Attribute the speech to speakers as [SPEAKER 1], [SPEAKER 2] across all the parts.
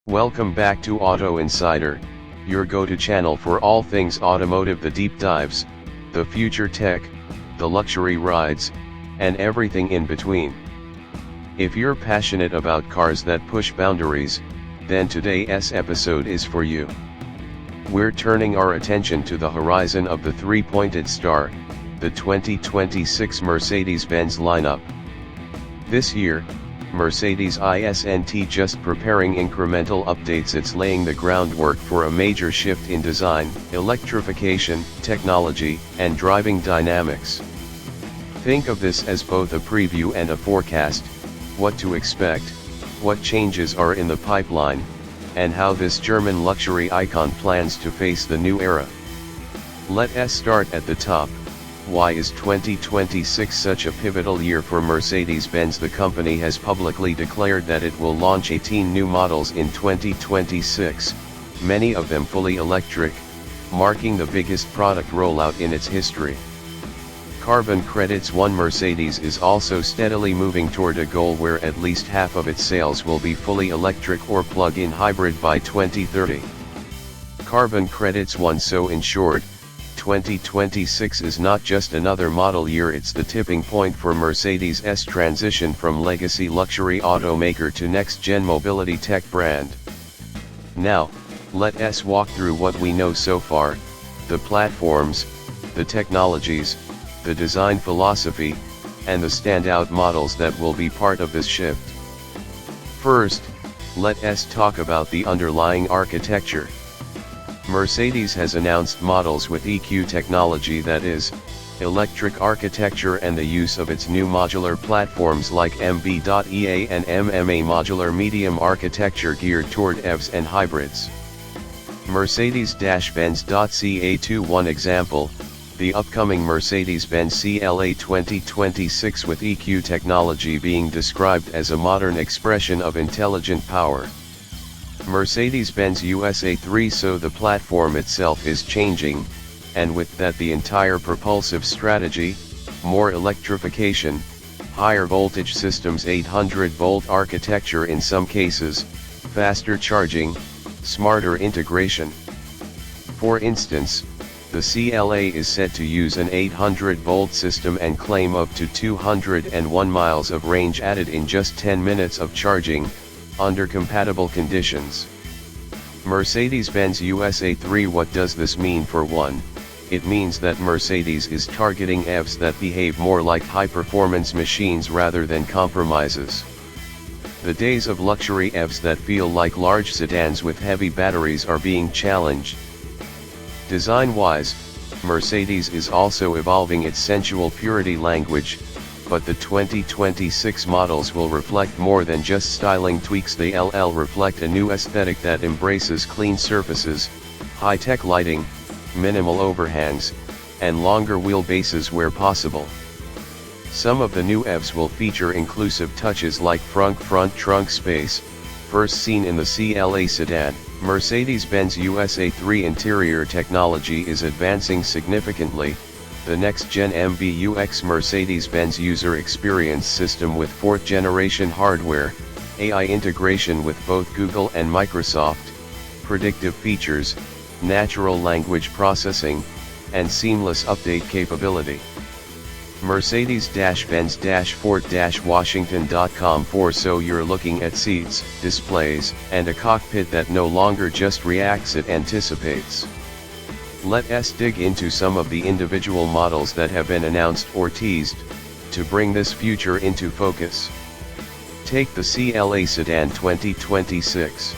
[SPEAKER 1] Welcome back to Auto Insider, your go-to channel for all things automotive, the deep dives, the future tech, the luxury rides, and everything in between. If you're passionate about cars that push boundaries, then today's episode is for you. We're turning our attention to the horizon of the three-pointed star, the 2026 Mercedes-Benz lineup. This year, Mercedes isn't just preparing incremental updates, it's laying the groundwork for a major shift in design, electrification, technology, and driving dynamics. Think of this as both a preview and a forecast: what to expect, what changes are in the pipeline, and how this German luxury icon plans to face the new era. Let's start at the top. Why is 2026 such a pivotal year for Mercedes-Benz? The company has publicly declared that it will launch 18 new models in 2026, many of them fully electric, marking the biggest product rollout in its history. Carbon credits. Mercedes is also steadily moving toward a goal where at least half of its sales will be fully electric or plug-in hybrid by 2030. Carbon credits. So in short, 2026 is not just another model year, it's the tipping point for Mercedes' transition from legacy luxury automaker to next-gen mobility tech brand. Now, let us walk through what we know so far: the platforms, the technologies, the design philosophy, and the standout models that will be part of this shift. First, let us talk about the underlying architecture. Mercedes has announced models with EQ technology, that is, electric architecture, and the use of its new modular platforms like MB.EA and MMA modular medium architecture geared toward EVs and hybrids. Mercedes-Benz CLA. One example, the upcoming Mercedes-Benz CLA 2026 with EQ technology being described as a modern expression of intelligent power. Mercedes-Benz USA 3. So the platform itself is changing, and with that the entire propulsive strategy: more electrification, higher voltage systems, 800-volt architecture in some cases, faster charging, smarter integration. For instance, the CLA is set to use an 800-volt system and claim up to 201 miles of range added in just 10 minutes of charging, under compatible conditions. Mercedes-Benz USA 3. What does this mean? For one, it means that Mercedes is targeting EVs that behave more like high-performance machines rather than compromises. The days of luxury EVs that feel like large sedans with heavy batteries are being challenged. Design-wise, Mercedes is also evolving its sensual purity language, but the 2026 models will reflect more than just styling tweaks. They'll reflect a new aesthetic that embraces clean surfaces, high-tech lighting, minimal overhangs, and longer wheelbases where possible. Some of the new EVs will feature inclusive touches like front trunk space, first seen in the CLA sedan. Mercedes-Benz USA 3 interior technology is advancing significantly. The next-gen MBUX Mercedes-Benz User Experience System with 4th-generation hardware, AI integration with both Google and Microsoft, predictive features, natural language processing, and seamless update capability. Mercedes-Benz-Ford-Washington.com. So you're looking at seats, displays, and a cockpit that no longer just reacts, it anticipates. Let us dig into some of the individual models that have been announced or teased, to bring this future into focus. Take the CLA Sedan 2026.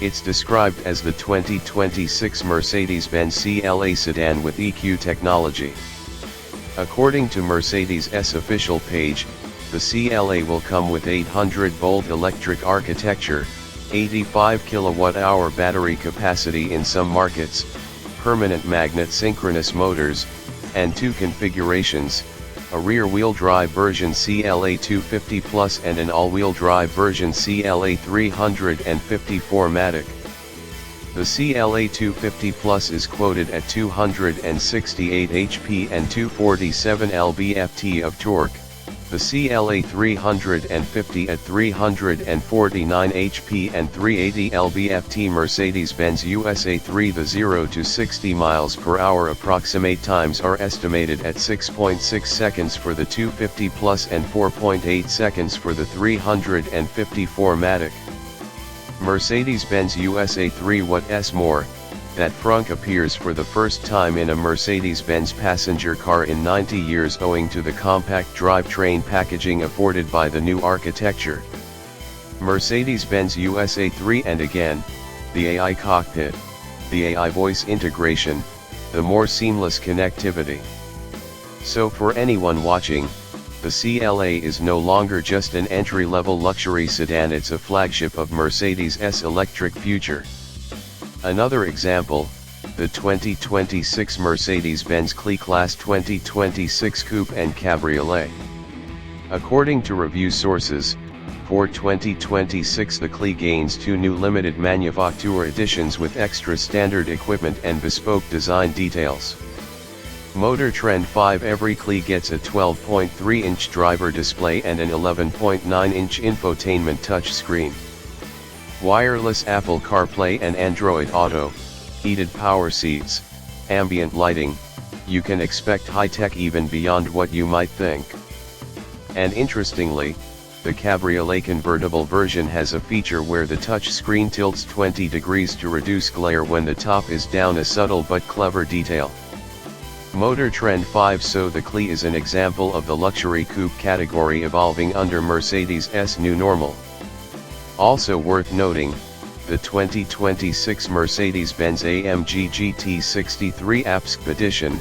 [SPEAKER 1] It's described as the 2026 Mercedes-Benz CLA sedan with EQ technology. According to Mercedes' official page, the CLA will come with 800-volt electric architecture, 85 kWh battery capacity in some markets, permanent magnet synchronous motors, and two configurations: a rear-wheel drive version CLA 250 Plus and an all-wheel drive version CLA 354 Matic. The CLA 250 Plus is quoted at 268 HP and 247 lb-ft of torque. The CLA 350 at 349 HP and 380 lb-ft Mercedes-Benz USA 3. The 0 to 60 miles per hour approximate times are estimated at 6.6 seconds for the 250 Plus and 4.8 seconds for the 354 Matic. Mercedes-Benz USA 3. What's more, that frunk appears for the first time in a Mercedes-Benz passenger car in 90 years owing to the compact drivetrain packaging afforded by the new architecture. Mercedes-Benz USA 3. And again, the AI cockpit, the AI voice integration, the more seamless connectivity. So for anyone watching, the CLA is no longer just an entry-level luxury sedan, it's a flagship of Mercedes' electric future. Another example, the 2026 Mercedes-Benz CLA Class 2026 Coupe and Cabriolet. According to review sources, for 2026 the CLA gains 2 new limited manufacture editions with extra standard equipment and bespoke design details. Motor Trend 5. Every CLA gets a 12.3-inch driver display and an 11.9-inch infotainment touchscreen. Wireless Apple CarPlay and Android Auto, heated power seats, ambient lighting. You can expect high-tech even beyond what you might think. And interestingly, the Cabriolet convertible version has a feature where the touch screen tilts 20 degrees to reduce glare when the top is down, a subtle but clever detail. Motor Trend 5. So the CLA is an example of the luxury coupe category evolving under Mercedes' new normal. Also worth noting, the 2026 Mercedes-Benz AMG GT63 APSC Edition,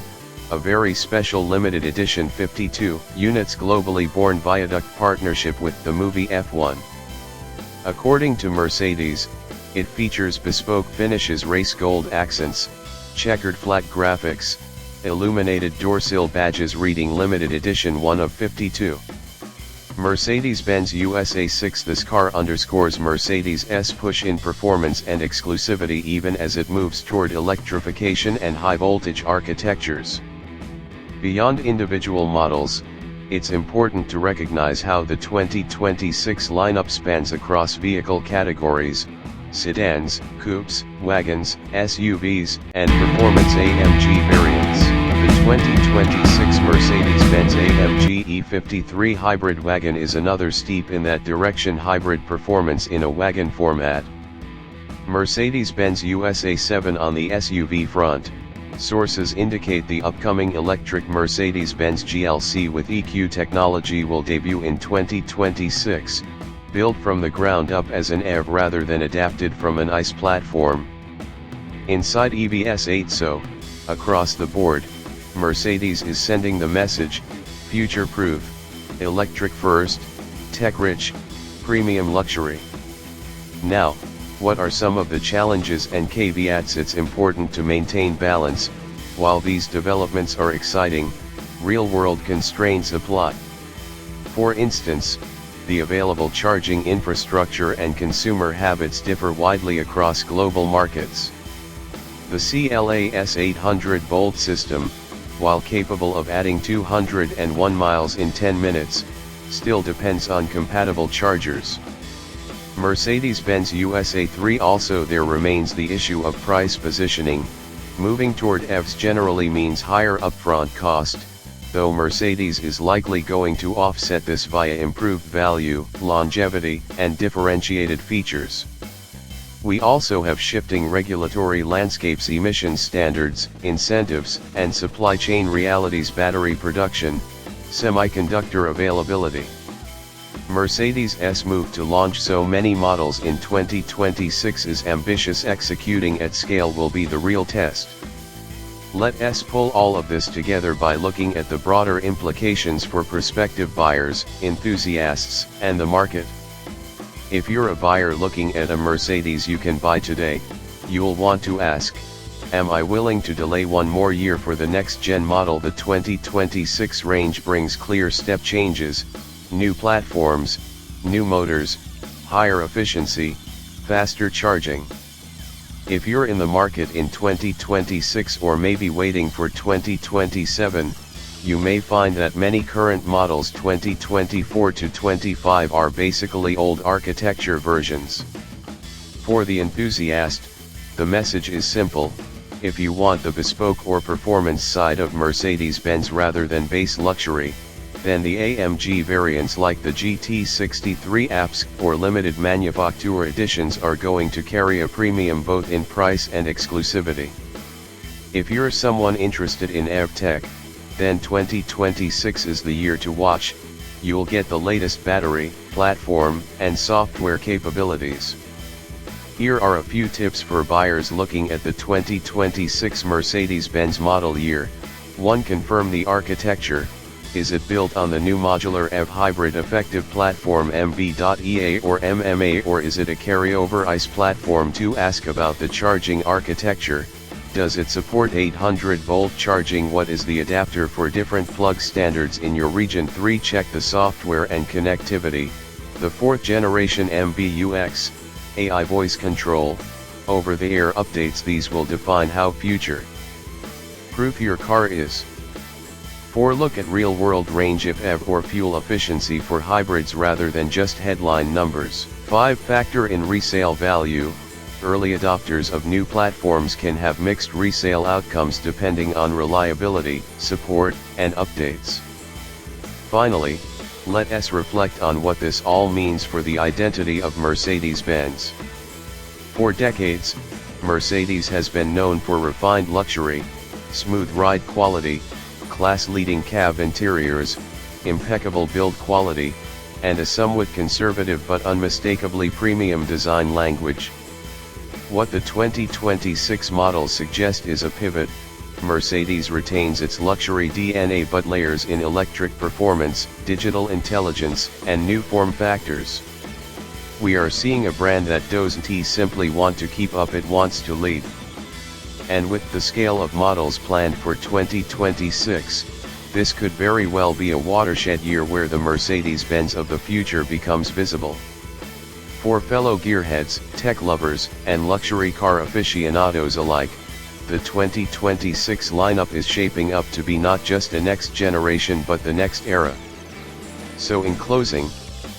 [SPEAKER 1] a very special limited edition 52 units globally born viaduct partnership with the movie F1. According to Mercedes, it features bespoke finishes, race gold accents, checkered flat graphics, illuminated doorsill badges reading limited edition 1 of 52. Mercedes-Benz USA 6. This car underscores Mercedes' push in performance and exclusivity even as it moves toward electrification and high-voltage architectures. Beyond individual models, it's important to recognize how the 2026 lineup spans across vehicle categories: sedans, coupes, wagons, SUVs, and performance AMG variants. The 2026 Mercedes-Benz AMG E53 hybrid wagon is another step in that direction, hybrid performance in a wagon format. Mercedes-Benz USA 7. On the SUV front, sources indicate the upcoming electric Mercedes-Benz GLC with EQ technology will debut in 2026, built from the ground up as an EV rather than adapted from an ICE platform. Inside EVS 8. So, across the board, Mercedes is sending the message: future-proof, electric first, tech-rich, premium luxury. Now, what are some of the challenges and caveats? It's important to maintain balance. While these developments are exciting, real-world constraints apply. For instance, the available charging infrastructure and consumer habits differ widely across global markets. The CLA's 800-volt system, while capable of adding 201 miles in 10 minutes, still depends on compatible chargers. Mercedes-Benz USA 3. Also there remains the issue of price positioning. Moving toward EVs generally means higher upfront cost, though Mercedes is likely going to offset this via improved value, longevity, and differentiated features. We also have shifting regulatory landscapes, emissions standards, incentives, and supply chain realities, battery production, semiconductor availability. Mercedes' move to launch so many models in 2026 is ambitious. Executing at scale will be the real test. Let's pull all of this together by looking at the broader implications for prospective buyers, enthusiasts, and the market. If you're a buyer looking at a Mercedes you can buy today, you'll want to ask, am I willing to delay one more year for the next gen model? The 2026 range brings clear step changes, new platforms, new motors, higher efficiency, faster charging. If you're in the market in 2026 or maybe waiting for 2027, you may find that many current models 2024 to 25 are basically old architecture versions. For the enthusiast, the message is simple: if you want the bespoke or performance side of Mercedes-Benz rather than base luxury, then the AMG variants like the GT63 APS or limited manufacture editions are going to carry a premium both in price and exclusivity. If you're someone interested in EV tech, then 2026 is the year to watch. You'll get the latest battery, platform, and software capabilities. Here are a few tips for buyers looking at the 2026 Mercedes-Benz model year. 1. Confirm the architecture. Is it built on the new modular EV hybrid effective platform MB.EA or MMA, or is it a carryover ICE platform? 2. Ask about the charging architecture. Does it support 800-volt charging? What is the adapter for different plug standards in your region? 3. Check the software and connectivity. The 4th generation MBUX AI voice control, over-the-air updates. These will define how future-proof your car is. 4. Look at real-world range, if EV or fuel efficiency for hybrids rather than just headline numbers. 5. Factor in resale value. Early adopters of new platforms can have mixed resale outcomes depending on reliability, support, and updates. Finally, let us reflect on what this all means for the identity of Mercedes-Benz. For decades, Mercedes has been known for refined luxury, smooth ride quality, class-leading cab interiors, impeccable build quality, and a somewhat conservative but unmistakably premium design language. What the 2026 models suggest is a pivot. Mercedes retains its luxury DNA but layers in electric performance, digital intelligence, and new form factors. We are seeing a brand that doesn't simply want to keep up, it wants to lead. And with the scale of models planned for 2026, this could very well be a watershed year where the Mercedes-Benz of the future becomes visible. For fellow gearheads, tech lovers, and luxury car aficionados alike, the 2026 lineup is shaping up to be not just a next generation but the next era. So in closing,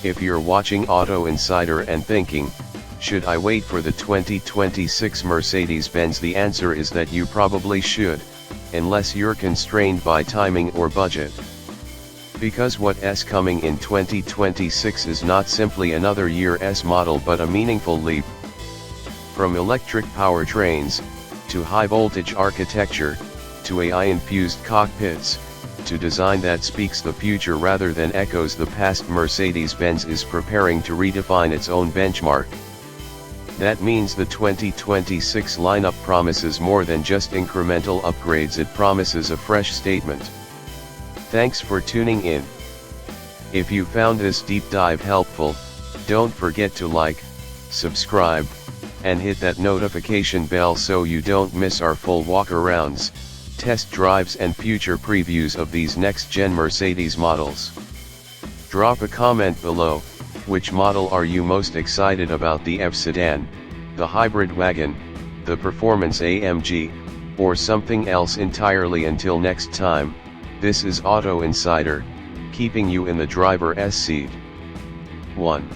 [SPEAKER 1] if you're watching Auto Insider and thinking, should I wait for the 2026 Mercedes-Benz? The answer is that you probably should, unless you're constrained by timing or budget. Because what's coming in 2026 is not simply another year's model but a meaningful leap. From electric powertrains, to high-voltage architecture, to AI-infused cockpits, to design that speaks the future rather than echoes the past, Mercedes-Benz is preparing to redefine its own benchmark. That means the 2026 lineup promises more than just incremental upgrades, it promises a fresh statement. Thanks for tuning in. If you found this deep dive helpful, don't forget to like, subscribe, and hit that notification bell so you don't miss our full walkarounds, test drives and future previews of these next-gen Mercedes models. Drop a comment below. Which model are you most excited about? The EV sedan, the hybrid wagon, the performance AMG, or something else entirely? Until next time, this is Auto Insider, keeping you in the driver's seat. 1.